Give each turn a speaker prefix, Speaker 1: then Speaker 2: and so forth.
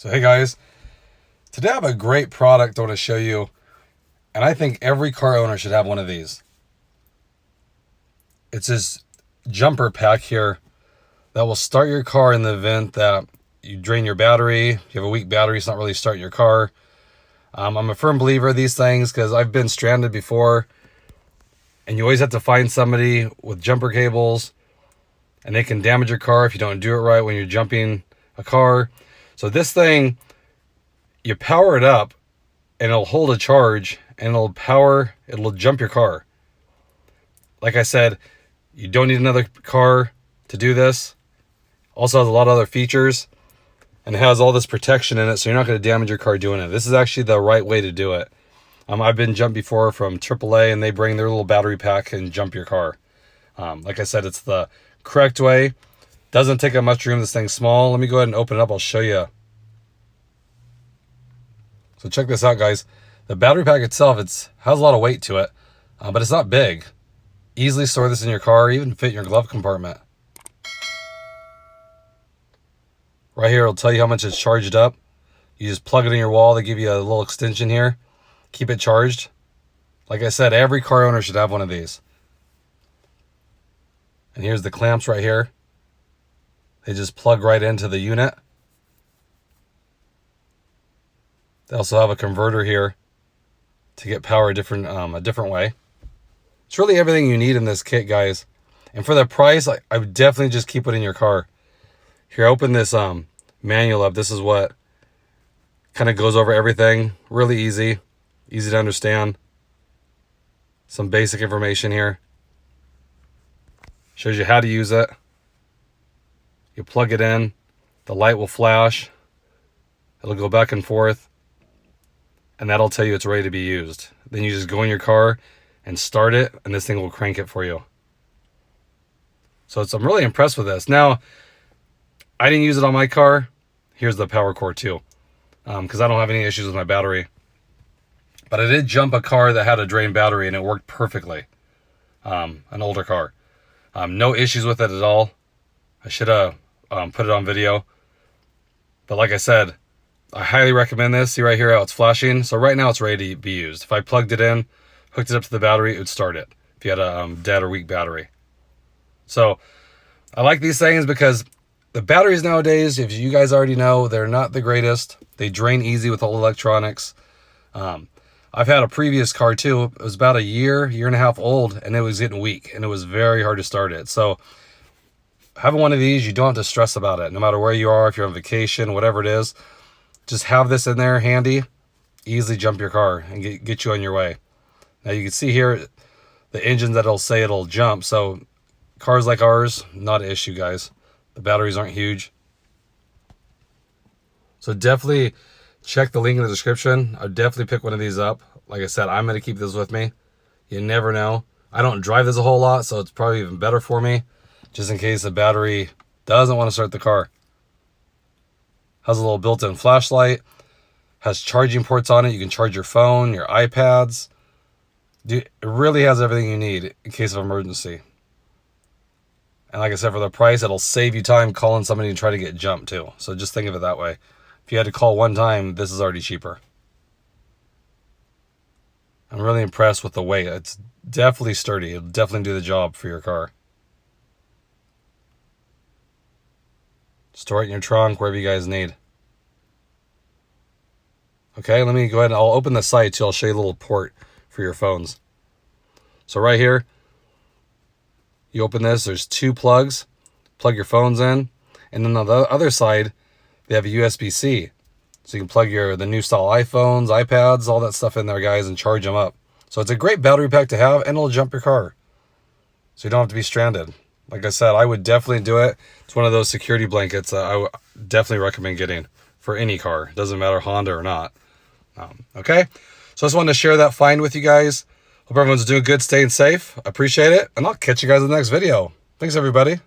Speaker 1: So hey guys, today I have a great product I want to show you, and I think every car owner should have one of these. It's this jumper pack here that will start your car in the event that you drain your battery, you have a weak battery, it's not really starting your car. I'm a firm believer of these things because I've been stranded before, and you always have to find somebody with jumper cables, and they can damage your car if you don't do it right when you're jumping a car. So this thing, you power it up and it'll hold a charge and it'll jump your car. Like I said, you don't need another car to do this. Also has a lot of other features and it has all this protection in it, so you're not going to damage your car doing it. This is actually the right way to do it. I've been jumped before from AAA, and they bring their little battery pack and jump your car. Like I said, it's the correct way. Doesn't take up much room. This thing's small. Let me go ahead and open it up. I'll show you. So check this out, guys. The battery pack itself, has a lot of weight to it, but it's not big. Easily store this in your car, even fit in your glove compartment. Right here, it'll tell you how much it's charged up. You just plug it in your wall. They give you a little extension here. Keep it charged. Like I said, every car owner should have one of these. And here's the clamps right here. They just plug right into the unit. They also have a converter here to get power a different way. It's really everything you need in this kit, guys. And for the price, I would definitely just keep it in your car. Here, open this manual up. This is what kind of goes over everything. Really easy to understand. Some basic information here. Shows you how to use it. You plug it in, the light will flash. It'll go back and forth, and that'll tell you it's ready to be used. Then you just go in your car and start it, and this thing will crank it for you. So I'm really impressed with this. Now, I didn't use it on my car. Here's the power cord too, because I don't have any issues with my battery. But I did jump a car that had a drained battery, and it worked perfectly. An older car. No issues with it at all. I should have put it on video. But like I said, I highly recommend this. See right here how it's flashing? So right now it's ready to be used. If I plugged it in, hooked it up to the battery, it would start it. If you had a dead or weak battery. So I like these things because the batteries nowadays, if you guys already know, they're not the greatest. They drain easy with all electronics. I've had a previous car too. It was about a year and a half old, and it was getting weak, and it was very hard to start it. So having one of these, you don't have to stress about it. No matter where you are, if you're on vacation, whatever it is, just have this in there handy, easily jump your car and get you on your way. Now you can see here the engine that it'll say it'll jump. So cars like ours, not an issue, guys. The batteries aren't huge. So definitely check the link in the description. I'd definitely pick one of these up. Like I said, I'm going to keep this with me. You never know. I don't drive this a whole lot, so it's probably even better for me, just in case the battery doesn't want to start the car. Has a little built-in flashlight. Has charging ports on it. You can charge your phone, your iPads. Dude, it really has everything you need in case of emergency. And like I said, for the price, it'll save you time calling somebody and try to get jumped too. So just think of it that way. If you had to call one time, this is already cheaper. I'm really impressed with the weight. It's definitely sturdy. It'll definitely do the job for your car. Store it in your trunk, wherever you guys need. Okay, let me go ahead and I'll open the site too. I'll show you a little port for your phones. So right here, you open this, there's two plugs. Plug your phones in. And then on the other side, they have a USB-C. So you can plug the new style iPhones, iPads, all that stuff in there, guys, and charge them up. So it's a great battery pack to have, and it'll jump your car. So you don't have to be stranded. Like I said, I would definitely do it. It's one of those security blankets I would definitely recommend getting for any car. Doesn't matter Honda or not. Okay? So I just wanted to share that find with you guys. Hope everyone's doing good, staying safe. Appreciate it. And I'll catch you guys in the next video. Thanks, everybody.